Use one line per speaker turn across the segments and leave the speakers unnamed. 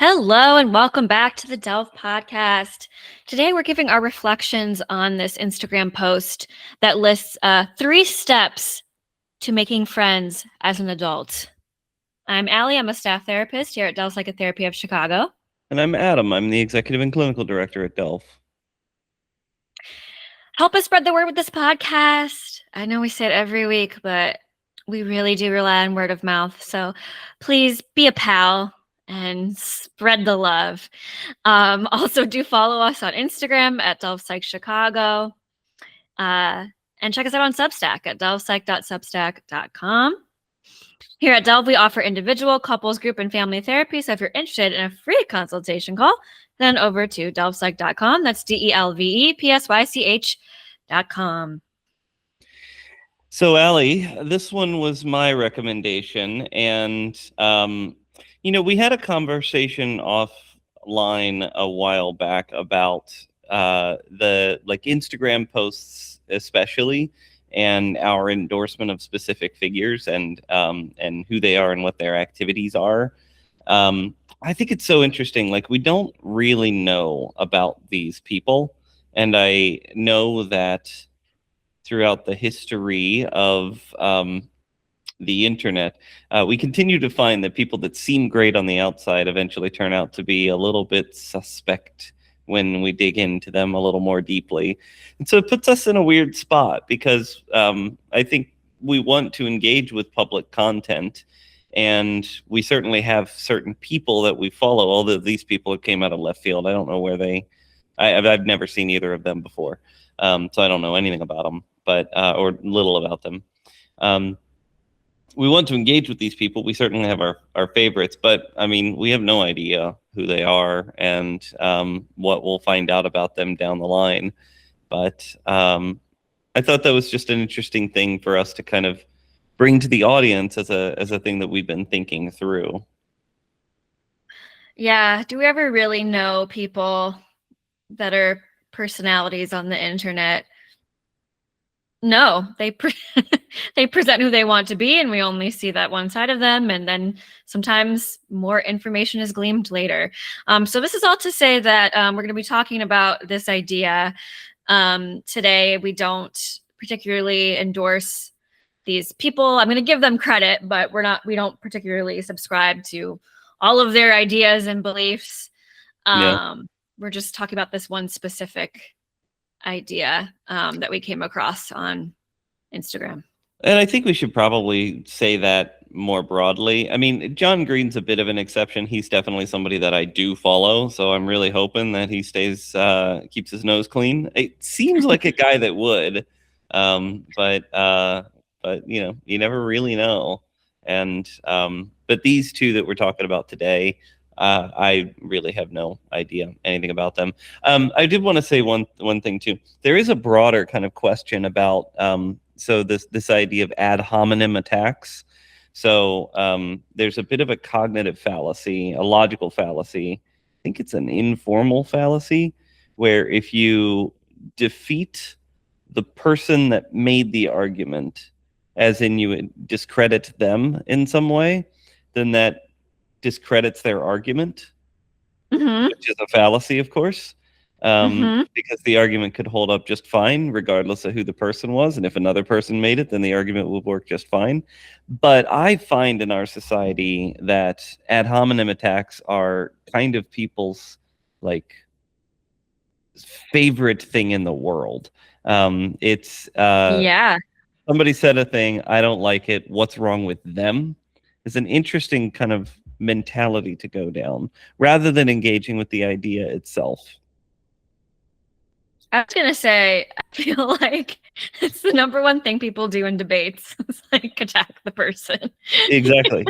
Hello and welcome back to the Delve podcast. Today we're giving our reflections on this Instagram post that lists 3 steps to making friends as an adult. I'm Allie. I'm a staff therapist here at Delve Psychotherapy of Chicago.
And I'm Adam. I'm the executive and clinical director at Delph.
Help us spread the word with this podcast. I know we say it every week, but we really do rely on word of mouth. So please be a pal and spread the love. Also, do follow us on Instagram at DelvePsychChicago. And check us out on Substack at delvepsych.substack.com. Here at Delve, we offer individual, couples, group, and family therapy. So if you're interested in a free consultation call, then over to delvepsych.com. That's DelvePsych.com.
So, Allie, this one was my recommendation. And, we had a conversation offline a while back about the Instagram posts, especially, and our endorsement of specific figures and who they are and what their activities are. I think it's so interesting. We don't really know about these people. And I know that throughout the history of the internet, we continue to find that people that seem great on the outside eventually turn out to be a little bit suspect when we dig into them a little more deeply. And so it puts us in a weird spot because I think we want to engage with public content. And we certainly have certain people that we follow, although these people came out of left field. I don't know where I've never seen either of them before. So I don't know anything about them, or little about them. We want to engage with these people. We certainly have our favorites, but I mean, we have no idea who they are and what we'll find out about them down the line. But I thought that was just an interesting thing for us to kind of bring to the audience as a thing that we've been thinking through.
Yeah. Do we ever really know people that are personalities on the internet? No, they they present who they want to be, and we only see that one side of them, and then sometimes more information is gleaned later. So this is all to say that we're going to be talking about this idea today. We don't particularly endorse these people. I'm going to give them credit, but we don't particularly subscribe to all of their ideas and beliefs. We're just talking about this one specific idea that we came across on Instagram.
And I think we should probably say that more broadly. I mean, John Green's a bit of an exception. He's definitely somebody that I do follow. So I'm really hoping that he keeps his nose clean. It seems like a guy that would, but you never really know. And but these two that we're talking about today, I really have no idea anything about them. I did want to say one thing too. There is a broader kind of question about so this idea of ad hominem attacks. So there's a bit of a cognitive fallacy, a logical fallacy. I think it's an informal fallacy where if you defeat the person that made the argument, as in you discredit them in some way, then that discredits their argument, which is a fallacy, of course, because the argument could hold up just fine, regardless of who the person was. And if another person made it, then the argument would work just fine. But I find in our society that ad hominem attacks are kind of people's favorite thing in the world. It's somebody said a thing, I don't like it, what's wrong with them? Is an interesting kind of mentality to go down rather than engaging with the idea itself.
I was going to say, I feel like it's the number one thing people do in debates. It's attack the person.
Exactly.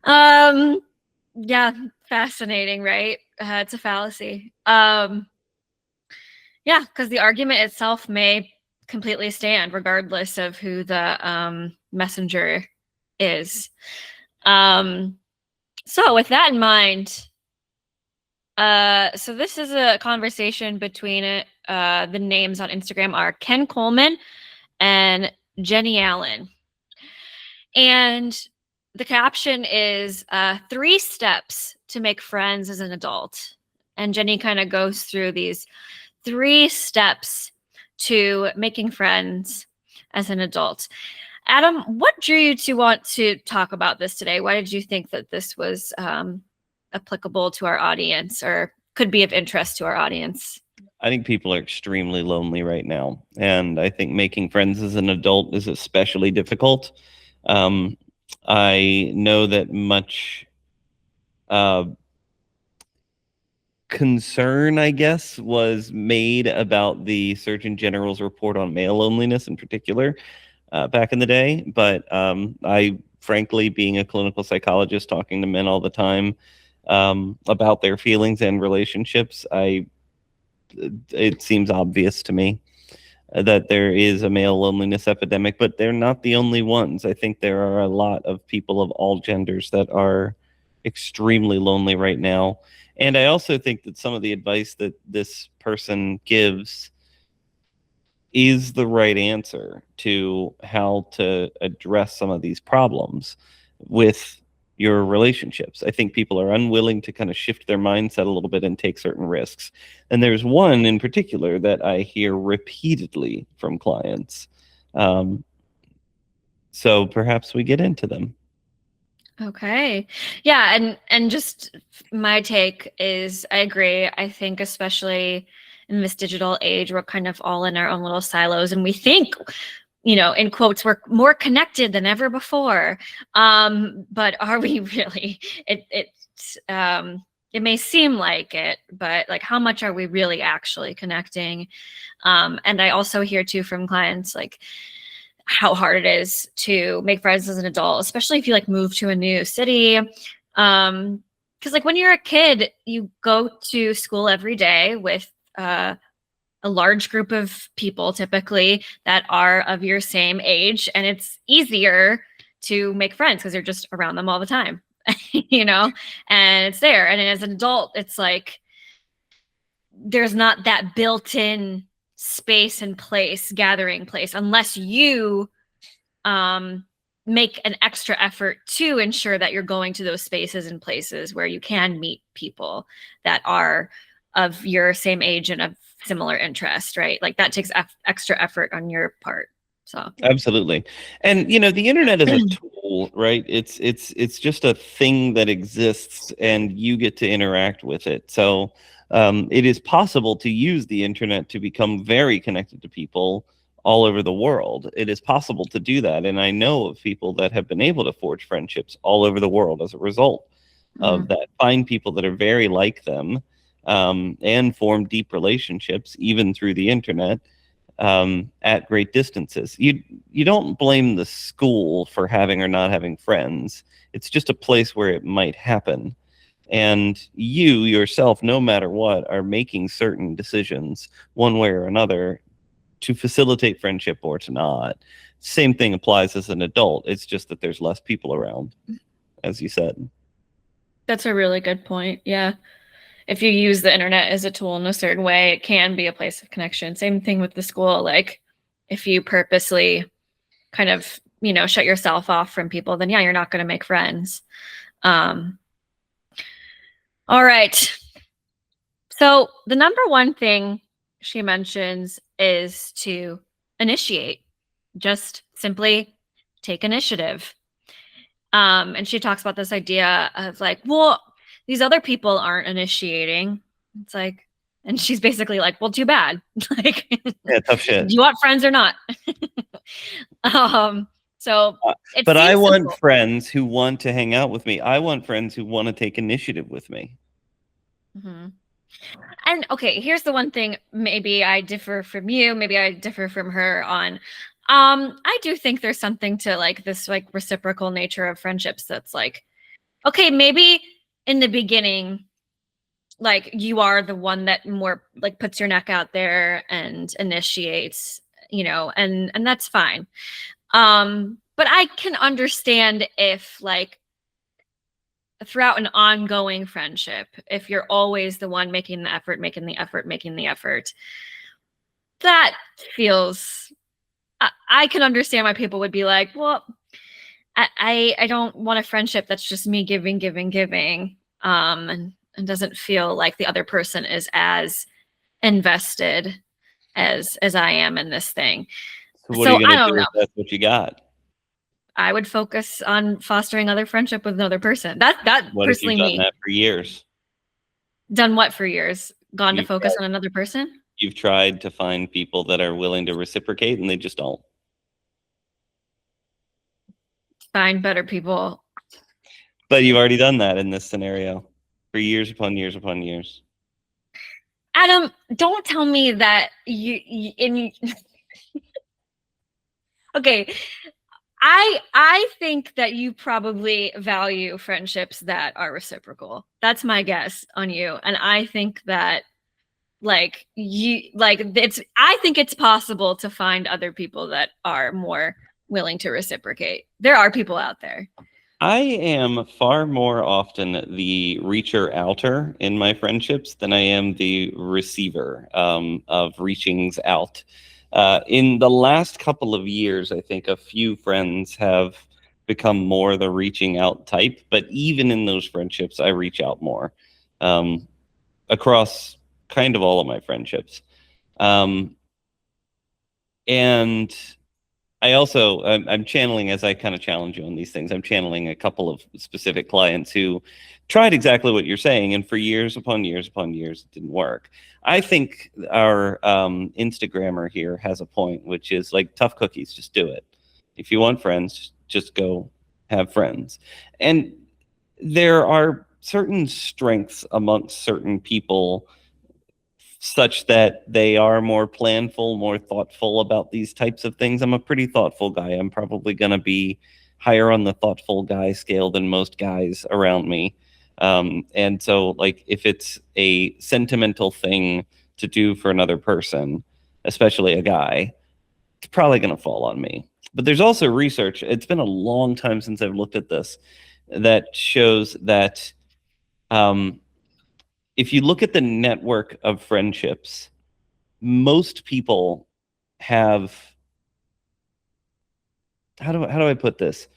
Yeah, fascinating, right? It's a fallacy. Yeah, because the argument itself may completely stand regardless of who the messenger is. So with that in mind, so this is a conversation between the names on Instagram are Ken Coleman and Jenny Allen. And the caption is 3 steps to make friends as an adult. And Jenny kind of goes through these 3 steps to making friends as an adult. Adam, what drew you to want to talk about this today? Why did you think that this was applicable to our audience or could be of interest to our audience?
I think people are extremely lonely right now. And I think making friends as an adult is especially difficult. I know that much concern, I guess, was made about the Surgeon General's report on male loneliness in particular back in the day. But I, frankly, being a clinical psychologist, talking to men all the time about their feelings and relationships, it seems obvious to me that there is a male loneliness epidemic, but they're not the only ones. I think there are a lot of people of all genders that are extremely lonely right now. And I also think that some of the advice that this person gives is the right answer to how to address some of these problems with your relationships. I think people are unwilling to kind of shift their mindset a little bit and take certain risks. And there's one in particular that I hear repeatedly from clients. So perhaps we get into them.
Okay. Yeah, and just my take is I agree. I think especially in this digital age, we're kind of all in our own little silos and we think, in quotes, we're more connected than ever before. But are we really? It may seem like it, but like how much are we really actually connecting? And I also hear too from clients like how hard it is to make friends as an adult, especially if you like move to a new city. Because like when you're a kid, you go to school every day with a large group of people typically that are of your same age, and it's easier to make friends because you're just around them all the time, and it's there. And as an adult, it's like there's not that built-in space and place, gathering place, unless you make an extra effort to ensure that you're going to those spaces and places where you can meet people that are of your same age and of similar interest, right? Like that takes extra effort on your part. So
Absolutely. And the internet is a tool, right? It's just a thing that exists and you get to interact with it. So it is possible to use the internet to become very connected to people all over the world. It is possible to do that. And I know of people that have been able to forge friendships all over the world as a result of that. Find people that are very like them and form deep relationships even through the internet at great distances. You don't blame the school for having or not having friends. It's just a place where it might happen. And you yourself, no matter what, are making certain decisions one way or another to facilitate friendship or to not. Same thing applies as an adult. It's just that there's less people around, as you said.
that's a really good point. Yeah. If you use the internet as a tool in a certain way, it can be a place of connection. Same thing with the school. Like if you purposely kind of, shut yourself off from people, then yeah, you're not going to make friends. All right. So the number one thing she mentions is to initiate, just simply take initiative. And she talks about this idea of like, well, these other people aren't initiating. It's like, and she's basically like, well, too bad. Like,
Yeah, tough
do
shit.
you want friends or not? So it
But I
seems
want
simple.
friends who want to hang out with me. I want friends who want to take initiative with me.
Mhm. And okay, here's the one thing maybe I differ from you, maybe I differ from her on. I do think there's something to like this like reciprocal nature of friendships that's like, okay, maybe in the beginning, like you are the one that more like puts your neck out there and initiates, and that's fine. But I can understand if like throughout an ongoing friendship, if you're always the one making the effort, making the effort, that feels, I can understand why people would be like, well, I don't want a friendship that's just me giving, giving, giving, and doesn't feel like the other person is as invested as I am in this thing.
So what are
So
you
I
going to
don't
do
know.
if that's what you got?
I would focus on fostering other friendship with another person. That
What if you've
personally
done
me.
that for years?
Done what for years? Gone to
You've
focus on another person?
you've tried to find people that are willing to reciprocate, and they just don't.
Find better people.
But you've already done that in this scenario for years upon years upon years.
Adam, don't tell me that you in okay. I think that you probably value friendships that are reciprocal. That's my guess on you. And I think that it's I think it's possible to find other people that are more willing to reciprocate. There are people out there.
I am far more often the reacher outer in my friendships than I am the receiver of reachings out. In the last couple of years, I think a few friends have become more the reaching out type, but even in those friendships, I reach out more across kind of all of my friendships. Um, and I'm channeling as I kind of challenge you on these things. I'm channeling a couple of specific clients who tried exactly what you're saying, and for years upon years upon years, it didn't work. I think our Instagrammer here has a point, which is like tough cookies, just do it. If you want friends, just go have friends. And there are certain strengths amongst certain people such that they are more planful, more thoughtful about these types of things. I'm a pretty thoughtful guy. I'm probably going to be higher on the thoughtful guy scale than most guys around me. And so, like, if it's a sentimental thing to do for another person, especially a guy, it's probably going to fall on me. But there's also research. It's been a long time since I've looked at this that shows that um, if you look at the network of friendships, most people have how do I put this?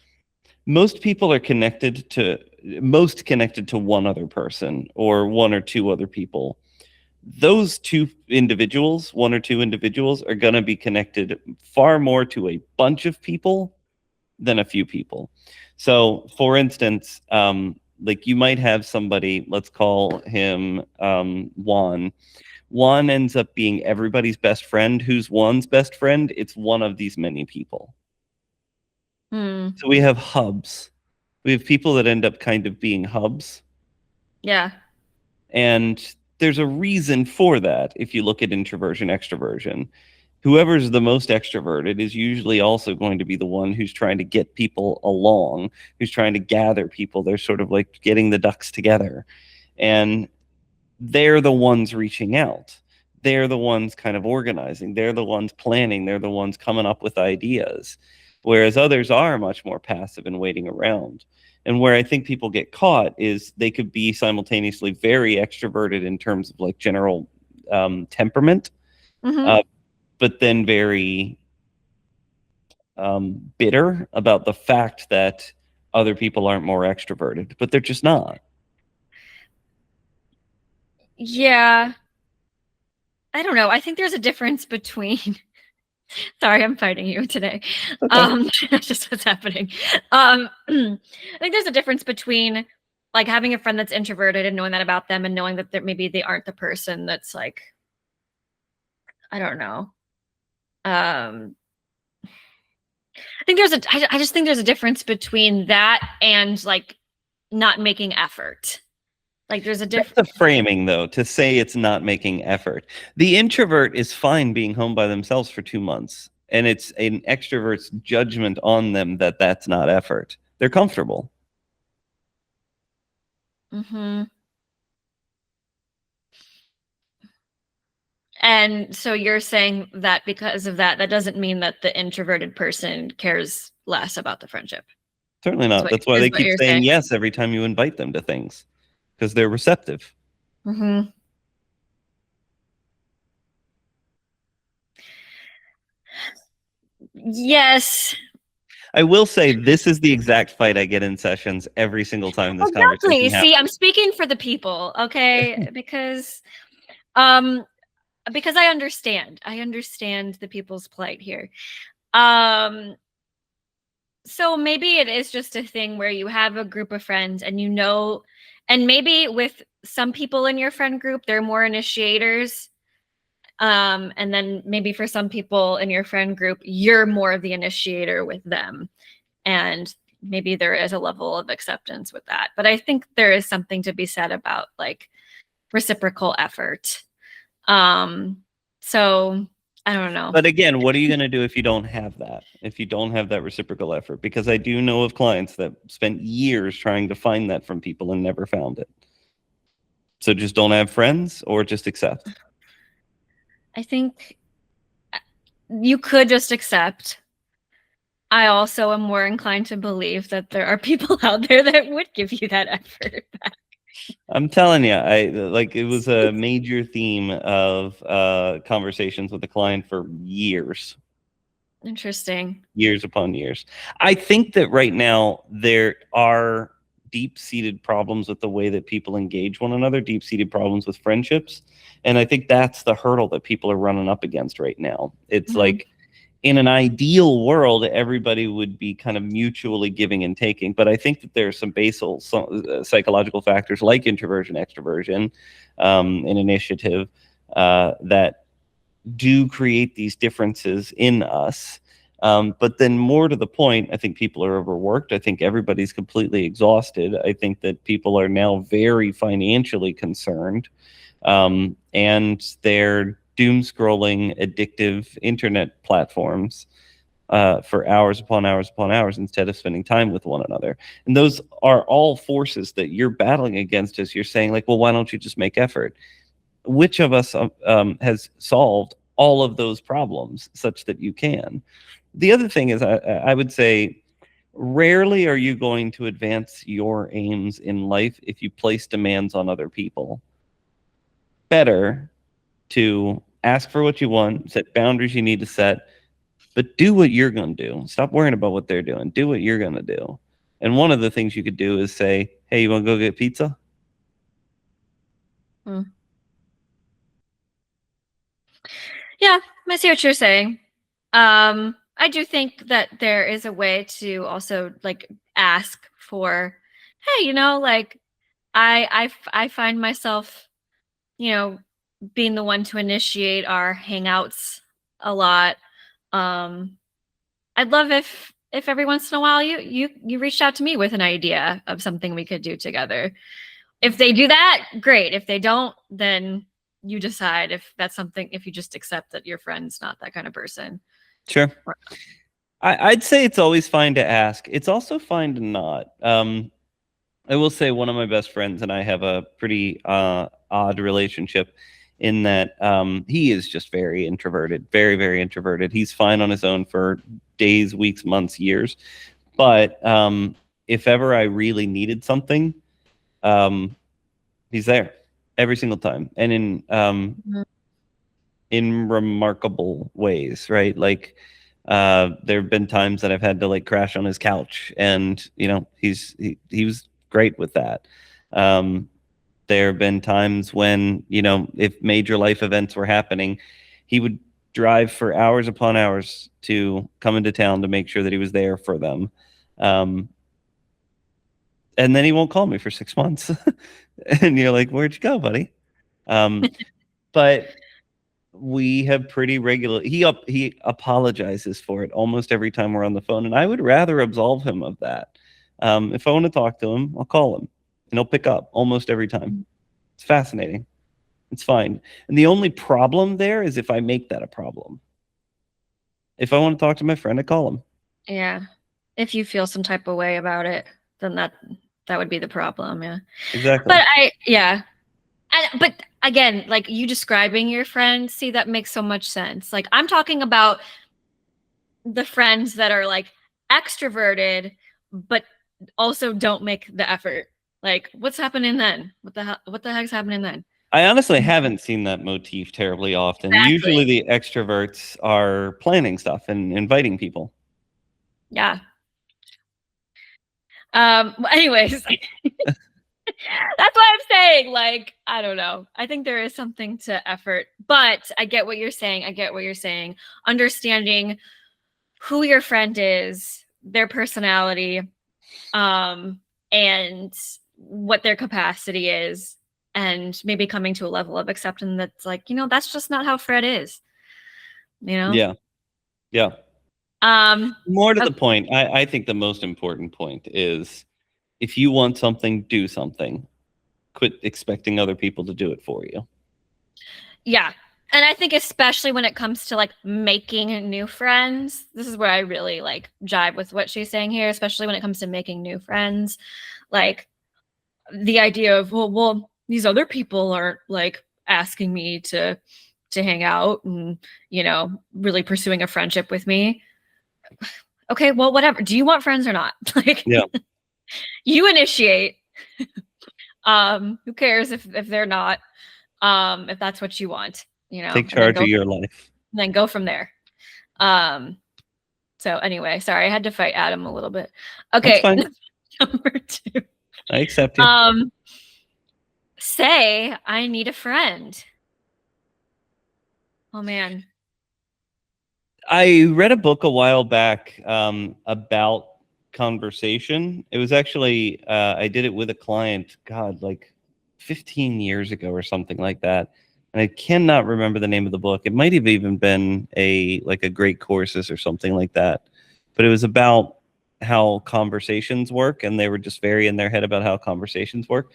Most people are connected to one other person or one or two other people. Those two individuals, one or two individuals, are going to be connected far more to a bunch of people than a few people. So, for instance, like you might have somebody, let's call him Juan. Juan ends up being everybody's best friend. Who's Juan's best friend? It's one of these many people.
Hmm.
So we have hubs. We have people that end up kind of being hubs.
Yeah.
And there's a reason for that if you look at introversion, extroversion. Whoever's the most extroverted is usually also going to be the one who's trying to get people along, who's trying to gather people. They're sort of like getting the ducks together. And they're the ones reaching out. They're the ones kind of organizing. They're the ones planning. They're the ones coming up with ideas. Whereas others are much more passive and waiting around. And where I think people get caught is they could be simultaneously very extroverted in terms of like general temperament,
Mm-hmm.
uh, but then very bitter about the fact that other people aren't more extroverted, but they're just not.
Yeah. I don't know. I think there's a difference between sorry, I'm fighting you today.
Okay.
That's just what's happening. I think there's a difference between like having a friend that's introverted and knowing that about them and knowing that maybe they aren't the person that's like, I don't know. Um, I just think there's a difference between that and like not making effort. Like there's a
That's
difference.
the framing, though, to say it's not making effort. The introvert is fine being home by themselves for 2 months, and it's an extrovert's judgment on them that that's not effort. They're comfortable.
Hmm. And so you're saying that because of that, that doesn't mean that the introverted person cares less about the friendship.
Certainly not. That's why
Is
they
what
keep
you're
saying
saying.
yes every time you invite them to things, because they're receptive.
Hmm. Yes.
I will say this is the exact fight I get in sessions every single time this
Exactly.
conversation
See, I'm
happens.
speaking for the people, okay? Um because I understand. I understand the people's plight here. Um so maybe it is just a thing where you have a group of friends and and maybe with some people in your friend group they're more initiators. And then maybe for some people in your friend group you're more of the initiator with them, and maybe there is a level of acceptance with that. But I think there is something to be said about like reciprocal effort. Um, so I don't know.
But again, what are you going to do if you don't have that? If you don't have that reciprocal effort? Because I do know of clients that spent years trying to find that from people and never found it. So just don't have friends or just accept.
I think you could just accept. I also am more inclined to believe that there are people out there that would give you that effort.
I'm telling you, I like it was a major theme of conversations with the client for years.
Interesting.
Years upon years. I think that right now there are deep-seated problems with the way that people engage one another, deep-seated problems with friendships. And I think that's the hurdle that people are running up against right now. It's
Mhm.
like in an ideal world, everybody would be kind of mutually giving and taking. But I think that there are some basal psychological factors like introversion, extroversion, and initiative that do create these differences in us. But then, more to the point, I think people are overworked. I think everybody's completely exhausted. I think that people are now very financially concerned, and they're doom scrolling addictive internet platforms for hours upon hours upon hours instead of spending time with one another. And those are all forces that you're battling against as you're saying, like, well, why don't you just make effort? Which of us has solved all of those problems such that you can? The other thing is, I would say, rarely are you going to advance your aims in life if you place demands on other people. Better to ask for what you want, set boundaries you need to set, but do what you're going to do. Stop worrying about what they're doing. Do what you're going to do. And one of the things you could do is say, hey, you want to go get pizza?
Hmm. Yeah, I see what you're saying. I do think that there is a way to also like ask for, hey, like I find myself, you know, being the one to initiate our hangouts a lot. Um, I'd love if every once in a while you reached out to me with an idea of something we could do together. If they do that, great. If they don't, then you decide if that's something, if you just accept that your friend's not that kind of person.
Sure. I'd say it's always fine to ask. It's also fine to not. I will say one of my best friends and I have a pretty odd relationship in that he is just very introverted, very, very introverted. He's fine on his own for days, weeks, months, years. But if ever I really needed something, um, he's there every single time. And
Mhm.
in remarkable ways, right? Like there have been times that I've had to like crash on his couch, and he was great with that. Um, there have been times when if major life events were happening, he would drive for hours upon hours to come into town to make sure that he was there for them. Um, and then he won't call me for 6 months, and you're like, "Where'd you go, buddy?" Um, but we have pretty regular he apologizes for it almost every time we're on the phone, and I would rather absolve him of that. If I want to talk to him, I'll call him and he'll pick up almost every time. It's fascinating. It's fine. And the only problem there is if I make that a problem. If I want to talk to my friend, I call him.
Yeah. If you feel some type of way about it, then that would be the problem, yeah.
Exactly.
But yeah. But again, like you describing your friends, see, that makes so much sense. Like I'm talking about the friends that are like extroverted, but also don't make the effort. Like, what's happening then? What the heck's happening then?
I honestly haven't seen that motif terribly often.
Exactly.
Usually the extroverts are planning stuff and inviting people.
Yeah. Anyways, that's why I'm saying, like, I don't know. I think there is something to effort, but I get what you're saying. I get what you're saying. Understanding who your friend is, their personality, and what their capacity is, and maybe coming to a level of acceptance that's like, that's just not how Fred is, you know?
Yeah. Yeah.
Um,
More to
uh,
the point, I think the most important point is if you want something, do something. Quit expecting other people to do it for you.
yeah. And I think especially when it comes to like making new friends, this is where I really like jive with what she's saying here, especially when it comes to making new friends. Like the idea of, well, these other people aren't like asking me to hang out and, really pursuing a friendship with me. Okay, well, whatever. Do you want friends or not? Like
Yeah.
you initiate. Who cares if they're not, if that's what you want,
Take
and then
charge of your life.
go from there. Um, so anyway, sorry, I had to fight Adam a little bit.
That's
Okay,
fine.
number two.
I accept you.
Say I need a friend. Oh man.
I read a book a while back about conversation. It was actually, I did it with a client, God, like 15 years ago or something like that. And I cannot remember the name of the book. It might have even been a great courses or something like that. But it was about how conversations work, and they were just very in their head about how conversations work.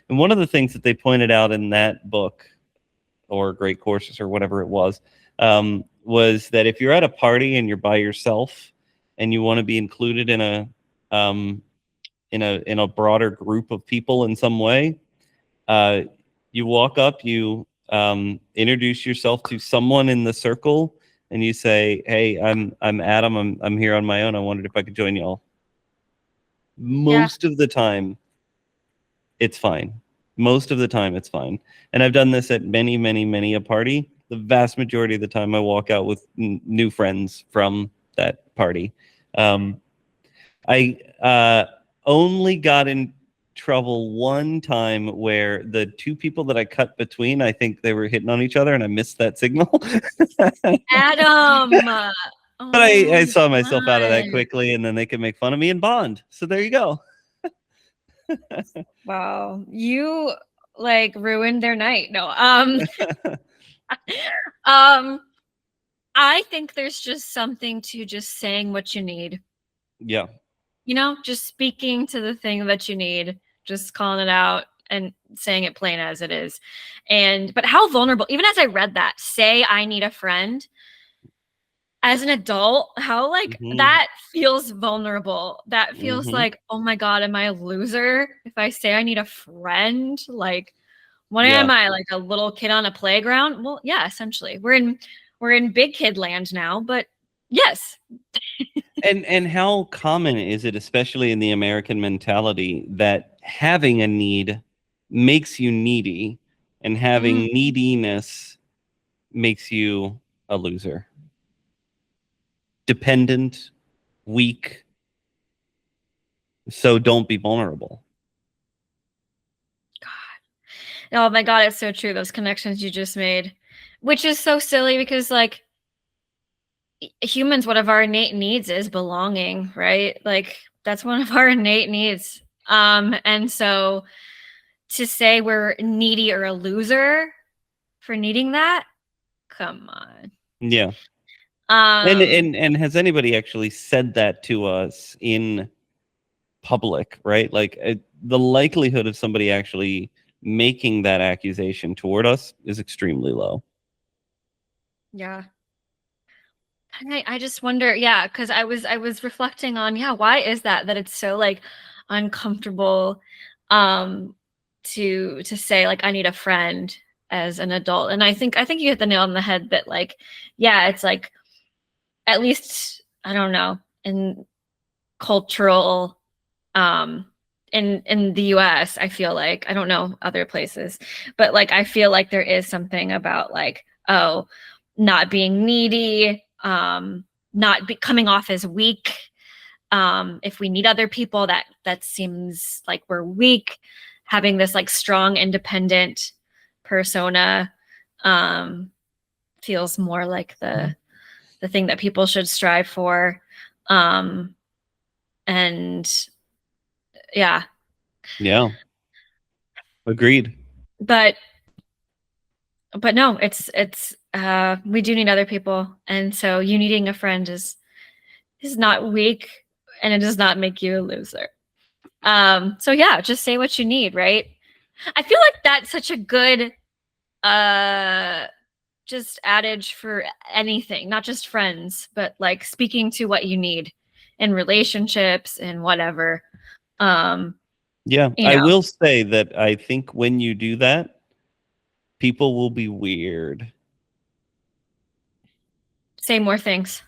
And one of the things that they pointed out in that book, or great courses, or whatever it was that if you're at a party and you're by yourself and you want to be included in a broader group of people in some way, you walk up, you introduce yourself to someone in the circle, and you say, "Hey, I'm Adam. I'm here on my own. I wondered if I could join y'all."
Yeah.
Most of the time, it's fine. Most of the time, it's fine. And I've done this at many, many, many a party. The vast majority of the time, I walk out with new friends from that party. I only got in trouble one time where the two people that I cut between, I think they were hitting on each other, and I missed that signal. But
Adam. Oh
I
my
saw myself out of that
God.
quickly, and then they could make fun of me and bond. So there you go.
Wow. You like ruined their night. No. Um, I think there's just something to just saying what you need.
Yeah.
Just speaking to the thing that you need, just calling it out and saying it plain as it is. But how vulnerable, even as I read that, say I need a friend, as an adult, how like
Hmm.
that feels vulnerable. That feels
Hmm.
like, oh my God, am I a loser if I say I need a friend? Like, what
Yeah.
am I, like a little kid on a playground? Well, yeah, essentially. We're in big kid land now, but yes.
And how common is it, especially in the American mentality, that having a need makes you needy, and
Mm,
having neediness makes you a loser, dependent, weak. So don't be vulnerable.
oh my God, it's so true. Those connections you just made, which is so silly because like humans, one of our innate needs is belonging, right? Like that's one of our innate needs. And so to say we're needy or a loser for needing that, come on.
Yeah. And
Um,
and and has anybody actually said that to us in public, right? Like the likelihood of somebody actually making that accusation toward us is extremely low.
yeah. And I just wonder, yeah, because I was reflecting on, yeah, why is that it's so like uncomfortable um to say like I need a friend as an adult. And I think you hit the nail on the head that like, yeah, it's like at least I don't know, in cultural um in the US, I feel like I don't know other places, but like I feel like there is something about like, oh, not being needy, not coming off as weak, If we need other people, that seems like we're weak. Having this like strong, independent persona feels more like the thing that people should strive for. And yeah,
Yeah. Agreed.
but no, it's we do need other people, and so you needing a friend is not weak, and it does not make you a loser. So yeah, just say what you need, right? I feel like that's such a good uh just adage for anything, not just friends, but like speaking to what you need in relationships and whatever. Um,
Yeah.
you
I
know,
will say that I think when you do that, people will be weird.
say more things.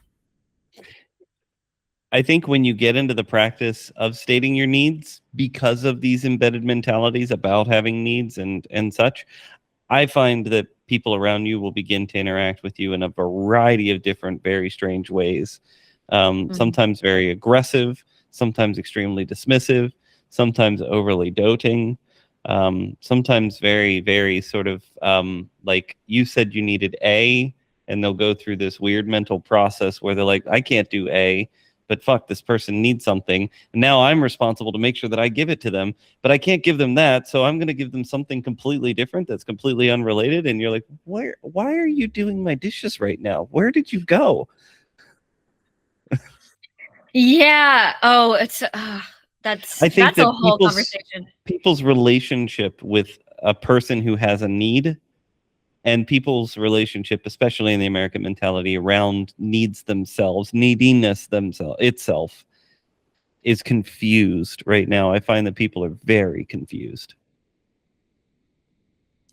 I think when you get into the practice of stating your needs because of these embedded mentalities about having needs and such, I find that people around you will begin to interact with you in a variety of different, very strange ways.
Mhm.
Sometimes very aggressive, sometimes extremely dismissive, sometimes overly doting, sometimes very, very sort of like you said you needed A, and they'll go through this weird mental process where they're like, I can't do A, but fuck, this person needs something. And now I'm responsible to make sure that I give it to them, but I can't give them that. So I'm going to give them something completely different that's completely unrelated. And you're like, why are you doing my dishes right now? Where did you go?
Yeah. Oh, it's
I think
that's a
that
whole conversation.
people's relationship with a person who has a need and people's relationship, especially in the American mentality around needs themselves, neediness themselves itself is confused right now. I find that people are very confused.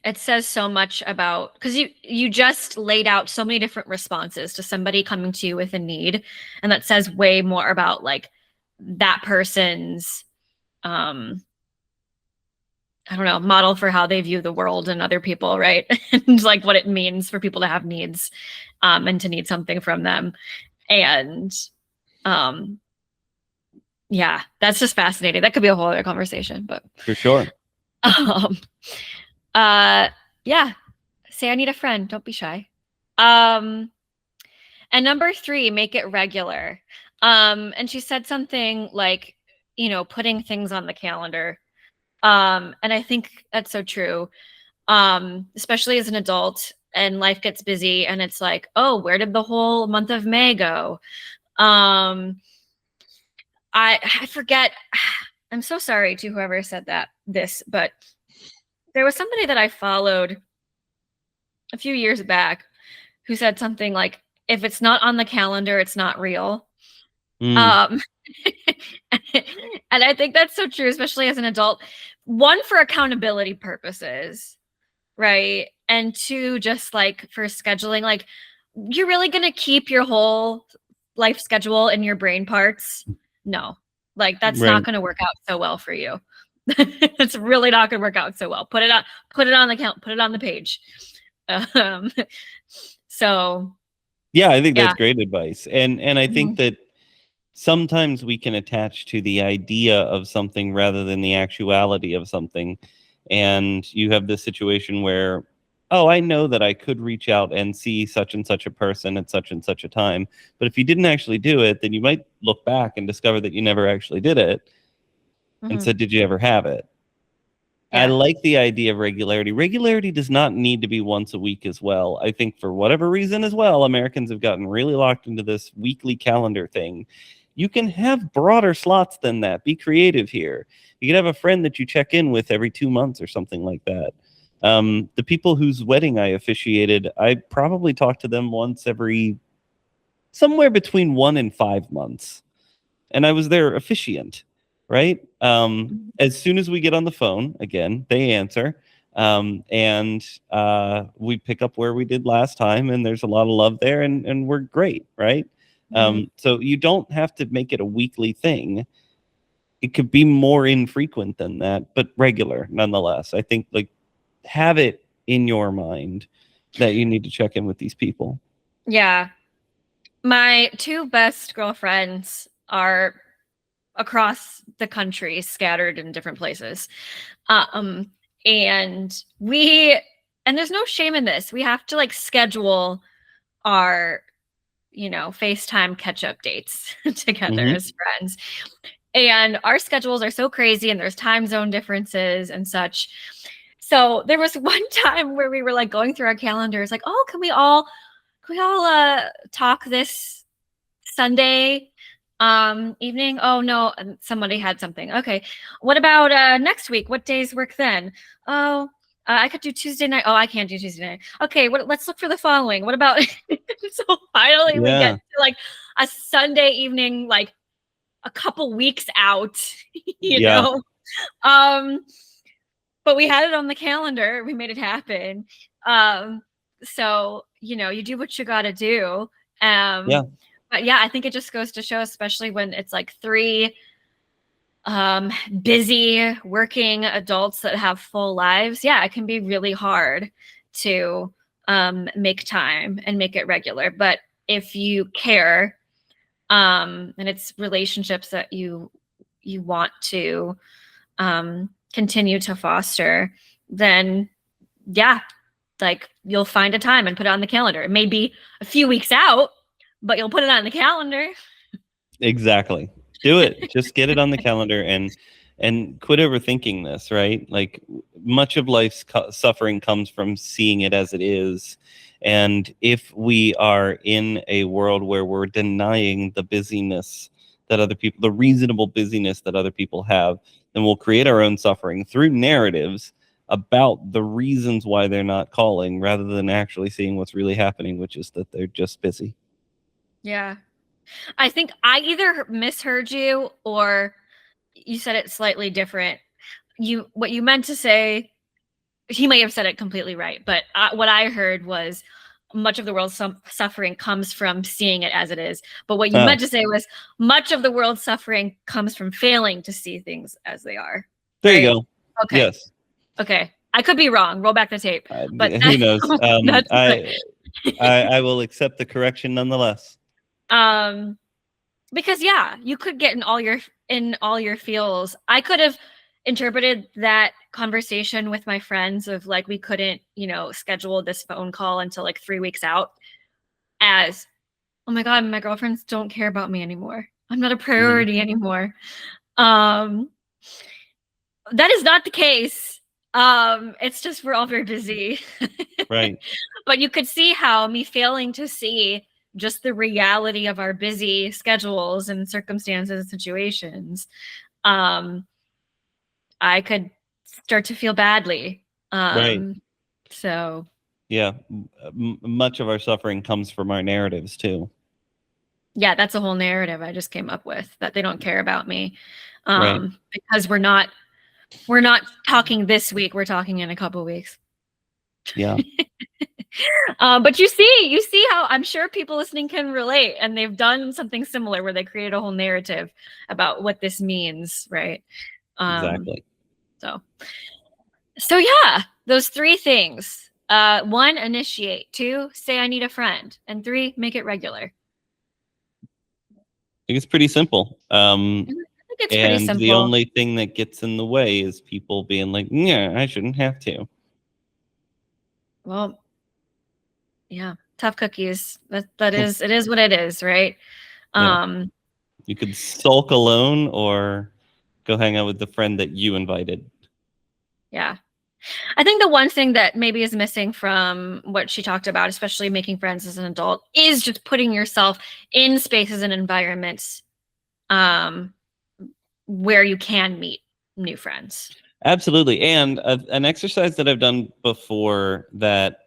It says so much about because you just laid out so many different responses to somebody coming to you with a need, and that says way more about like that person's um I don't know, model for how they view the world and other people, right? And like what it means for people to have needs, and to need something from them. And um, yeah, that's just fascinating. That could be a whole other conversation, but
For sure.
um, uh, yeah, say I need a friend. Don't be shy. Um, and number three, make it regular. And she said something like, putting things on the calendar. And I think that's so true. Especially as an adult and life gets busy and it's like, oh, where did the whole month of May go? Um, I forget. I'm so sorry to whoever said this, but there was somebody that I followed a few years back who said something like, if it's not on the calendar, it's not real.
Mm,
Um, and I think that's so true, especially as an adult. One, for accountability purposes, right? And two, just like for scheduling, like you're really going to keep your whole life schedule in your brain parts? No. Like that's not
right.
going to work out so well for you. It's really not going to work out so well. Put it on the count, put it on the page. Um so
Yeah, I think
yeah.
that's great advice. And I think
Mhm.
that sometimes we can attach to the idea of something rather than the actuality of something. And you have this situation where, oh, I know that I could reach out and see such and such a person at such and such a time. But if you didn't actually do it, then you might look back and discover that you never actually did it and
Mhm.
said, did you ever have it? I
Yeah.
like the idea of regularity. Regularity does not need to be once a week as well. I think for whatever reason as well, Americans have gotten really locked into this weekly calendar thing. You can have broader slots than that. Be creative here. You can have a friend that you check in with every 2 months or something like that. The people whose wedding I officiated, I probably talk to them once every somewhere between 1 and 5 months, and I was their officiant, right?
Mhm.
As soon as we get on the phone, again, they answer, and we pick up where we did last time, and there's a lot of love there, and we're great, right?
Mhm.
So you don't have to make it a weekly thing. It could be more infrequent than that, but regular nonetheless. I think like have it in your mind that you need to check in with these people.
Yeah. My two best girlfriends are across the country, scattered in different places. Um, and there's no shame in this. We have to like schedule our, FaceTime catch up dates together
Hmm.
as friends. And our schedules are so crazy and there's time zone differences and such. So there was one time where we were like going through our calendars, like, oh, can we all talk this Sunday evening? Oh no, somebody had something. Okay. What about next week? What days work then? Oh, I could do Tuesday night. Oh, I can't do Tuesday night. Okay, let's look for the following. What about so finally we get
Yeah.
to like a Sunday evening, like a couple weeks out, you
Yeah.
know. Um but we had it on the calendar. We made it happen. So, you do what you got to do.
Yeah.
But yeah, I think it just goes to show, especially when it's like three busy working adults that have full lives. Yeah, it can be really hard to make time and make it regular. But if you care, and it's relationships that you want to continue to foster, then yeah, like you'll find a time and put it on the calendar. It may be a few weeks out, but you'll put it on the calendar.
Exactly. Do it. Just get it on the calendar and quit overthinking this, right? Like much of life's suffering comes from seeing it as it is. And if we are in a world where we're denying the busyness that other people, the reasonable busyness that other people have, then we'll create our own suffering through narratives about the reasons why they're not calling rather than actually seeing what's really happening, which is that they're just busy.
Yeah. I think I either misheard you or you said it slightly different. What you meant to say, he may have said it completely right, but what I heard was much of the world's suffering comes from seeing it as it is. But what you
Oh,
meant to say was much of the world's suffering comes from failing to see things as they are.
there you
Right?
go.
Okay.
Yes.
Okay. I could be wrong. Roll back the tape. But
Who knows?
that's what,
I will accept the correction nonetheless.
um because yeah, you could get in all your feels. I could have interpreted that conversation with my friends of like we couldn't, schedule this phone call until like 3 weeks out as, oh my god, my girlfriends don't care about me anymore. I'm not a
Mhm.
priority anymore. Um that is not the case. It's just we're all very busy.
Right.
But you could see how me failing to see just the reality of our busy schedules and circumstances and situations, um, I could start to feel badly.
Right.
So
Yeah. Much of our suffering comes from our narratives too.
yeah, that's a whole narrative I just came up with that they don't care about me.
Right.
Because we're not talking this week, we're talking in a couple weeks.
Yeah.
But you see how I'm sure people listening can relate, and they've done something similar where they create a whole narrative about what this means, right? Um,
Exactly.
so, so yeah, those three things. One, initiate. Two, say I need a friend, and three, make it regular.
I think it's pretty simple.
I think it's pretty
And the
simple.
only thing that gets in the way is people being like, "Yeah, I shouldn't have to."
Well, yeah, tough cookies. It is what it is, right?
Yeah.
Um,
You could sulk alone or go hang out with the friend that you invited.
yeah. I think the one thing that maybe is missing from what she talked about, especially making friends as an adult, is just putting yourself in spaces and environments um, where you can meet new friends.
Absolutely. And an exercise that I've done before that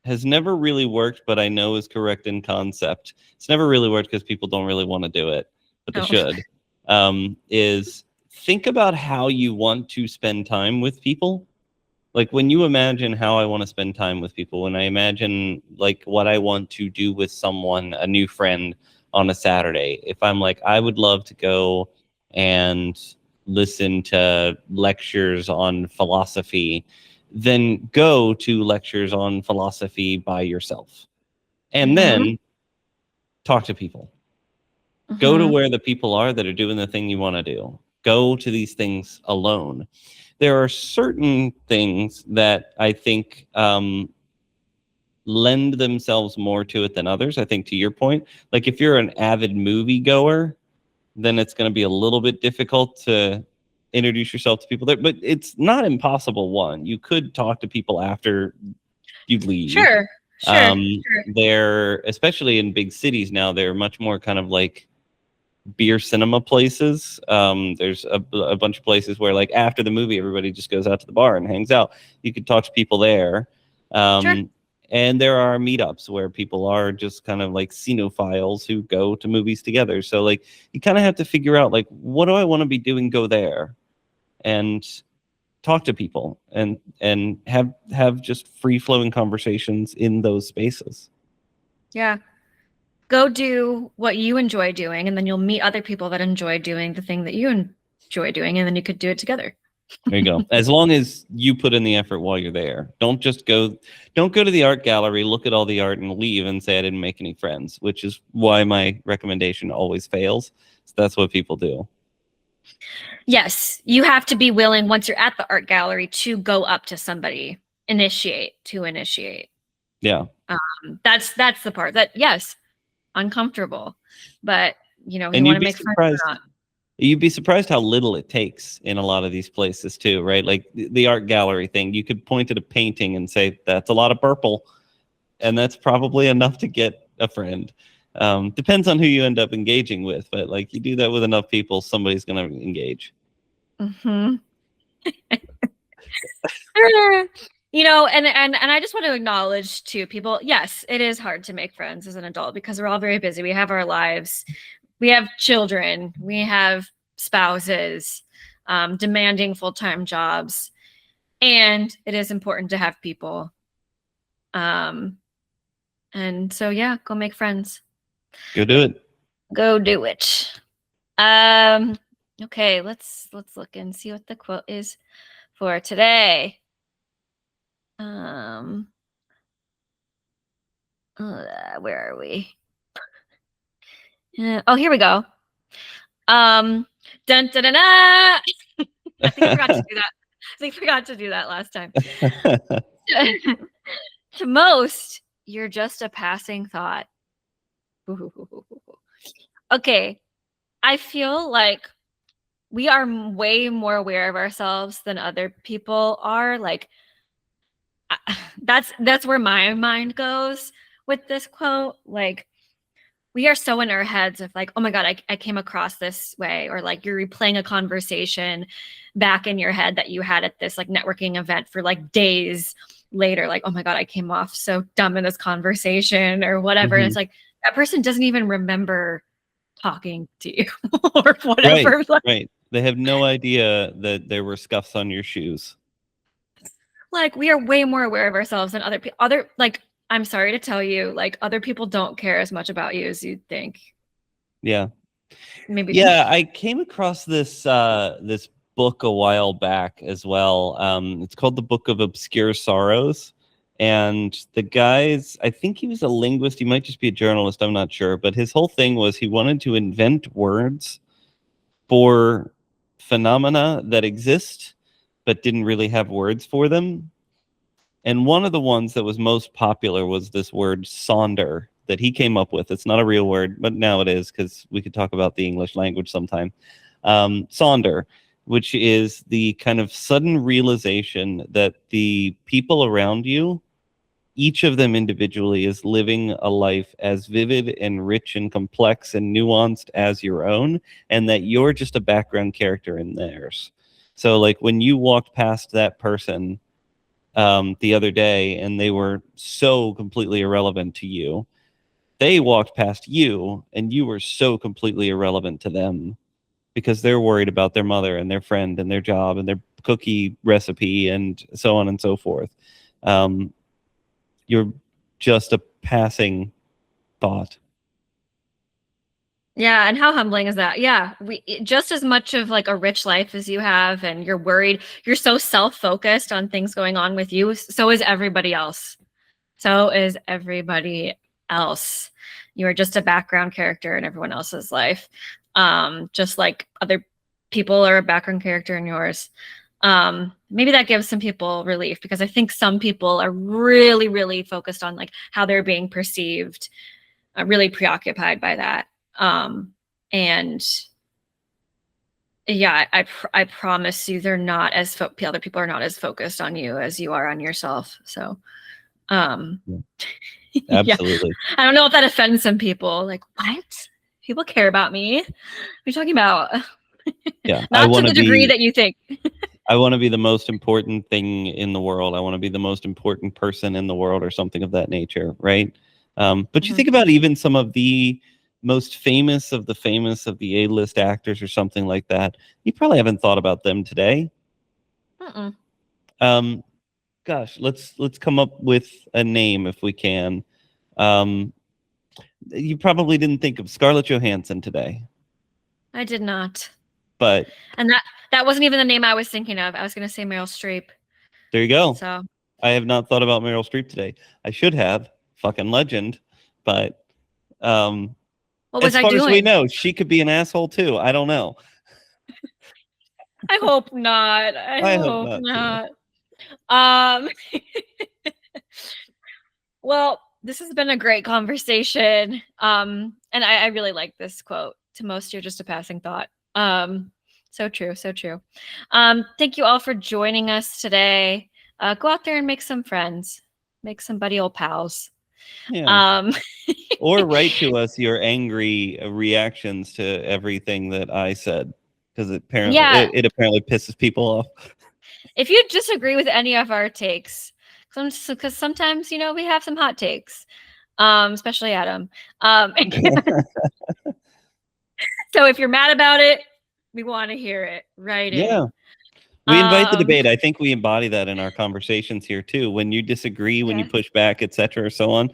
has never really worked, but I know is correct in concept. It's never really worked because people don't really want to do it, but they
Oh,
should. Is think about how you want to spend time with people. Like when you imagine how I want to spend time with people, when I imagine like what I want to do with someone, a new friend on a Saturday, if I'm like, I would love to go and listen to lectures on philosophy, then go to lectures on philosophy by yourself and
hmm
then talk to people. Go to
Mhm.
where the people are that are doing the thing you want to do. Go to these things alone. There are certain things that I think lend themselves more to it than others. I think to your point, like if you're an avid movie goer, then it's going to be a little bit difficult to introduce yourself to people there. But it's not impossible. One, you could talk to people after you leave.
Sure. Sure. Sure.
They're, especially in big cities now, they're much more kind of like beer cinema places. There's a bunch of places where, like, after the movie, everybody just goes out to the bar and hangs out. You could talk to people there.
Sure.
And there are meetups where people are just kind of like cinephiles who go to movies together. So, like, you kind of have to figure out, like, what do I want to be doing? Go there and talk to people and have just free flowing conversations in those spaces.
Yeah. Go do what you enjoy doing, and then you'll meet other people that enjoy doing the thing that you enjoy doing, and then you could do it together.
There you go. As long as you put in the effort while you're there. Don't go to the art gallery, look at all the art and leave and say I didn't make any friends, which is why my recommendation always fails. So that's what people do.
Yes, you have to be willing once you're at the art gallery to go up to somebody, initiate.
Yeah.
That's the part that, yes, uncomfortable, but you
And
want
you'd
to
be
make friends or
surprised
not.
you'd be surprised how little it takes in a lot of these places too, right? Like the art gallery thing, you could point at a painting and say that's a lot of purple, and that's probably enough to get a friend. Depends on who you end up engaging with, but like you do that with enough people, somebody's going to engage.
Mm-hmm. And I just want to acknowledge to people, yes, it is hard to make friends as an adult because we're all very busy. We have our lives, we have children, we have spouses, demanding full-time jobs, and it is important to have people. And so yeah, go make friends.
Go do it.
Go do it. Um, okay, let's look and see what the quote is for today. Um, where are we? Oh, here we go. Dun dun dun, dun. I think I forgot to do that. I think I forgot to do that last time. To most, you're just a passing thought. Okay, I feel like we are way more aware of ourselves than other people are. Like, that's where my mind goes with this quote. Like, we are so in our heads of like, oh my God, I came across this way, or like you're replaying a conversation back in your head that you had at this like networking event for like days later. Like, oh my God, I came off so dumb in this conversation or whatever. And it's like that person doesn't even remember talking to you or whatever.
Right, right. They have no idea that there were scuffs on your shoes.
Like we are way more aware of ourselves than other people. Like, I'm sorry to tell you, like other people don't care as much about you as you'd think.
Yeah.
Maybe.
Yeah, I came across this book a while back as well. It's called The Book of Obscure Sorrows. And the guy's, I think he was a linguist. He might just be a journalist. I'm not sure. But his whole thing was he wanted to invent words for phenomena that exist, but didn't really have words for them. And one of the ones that was most popular was this word sonder that he came up with. It's not a real word, but now it is because we could talk about the English language sometime. Sonder, which is the kind of sudden realization that the people around you, each of them individually, is living a life as vivid and rich and complex and nuanced as your own, and that you're just a background character in theirs. So, like, when you walked past that person the other day and they were so completely irrelevant to you, they walked past you and you were so completely irrelevant to them because they're worried about their mother and their friend and their job and their cookie recipe and so on and so forth. You're just a passing thought.
Yeah, and how humbling is that? Yeah, just as much of like a rich life as you have, and you're worried, you're so self-focused on things going on with you, so is everybody else. So is everybody else. You are just a background character in everyone else's life, just like other people are a background character in yours. Maybe that gives some people relief, because I think some people are really, really focused on like how they're being perceived, really preoccupied by that. And yeah, I promise you, they're not as other people are not as focused on you as you are on yourself. So,
Yeah,
yeah,
absolutely.
I don't know if that offends some people. Like, what? People care about me? What are you talking about?
Yeah,
Not to the degree that you think.
I want to be the most important thing in the world. I want to be the most important person in the world, or something of that nature, right? But you
Mhm.
think about even some of the most famous of the A-list actors or something like that. You probably haven't thought about them today.
Mm-mm.
Um, Gosh, let's come up with a name if we can. Um, you probably didn't think of Scarlett Johansson today,
I did not.
but
And that wasn't even the name I was thinking of. I was going to say Meryl Streep.
there you go.
So,
I have not thought about Meryl Streep today. I should have. Fucking legend. But um,
what was
as
I
far as we
doing?
know, she could be an asshole too. I don't know.
I hope not. I
I hope
hope
not too.
not. Um, well, this has been a great conversation. And I really like this quote. To most, you're just a passing thought. So true, so true. Thank you all for joining us today. Go out there and make some friends, make some buddy old pals.
Yeah.
Um,
Or write to us your angry reactions to everything that I said, because
yeah,
it apparently pisses people off.
if you disagree with any of our takes, because sometimes we have some hot takes, especially Adam. So if you're mad about it, we want to hear it. Write
Yeah.
in.
We invite the
Um,
debate. I think we embody that in our conversations here too. When you disagree, when you
yeah,
push back, etc., or so on,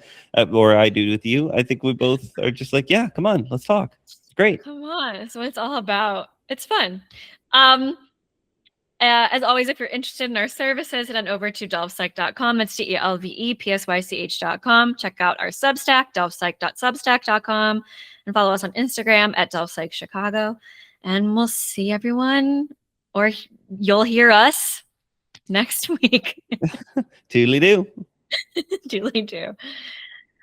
or I do with you, I think we both are just like, yeah, come on, let's talk. It's great.
come on. That's what it's all about. It's fun. Um, as always, if you're interested in our services, head on over to delvepsych.com. It's delvepsych.com. Check out our Substack, delvepsych.substack.com, and follow us on Instagram at delvepsychchicago. And we'll see everyone, or you'll hear us next week.
Toodly do.
Julie, do.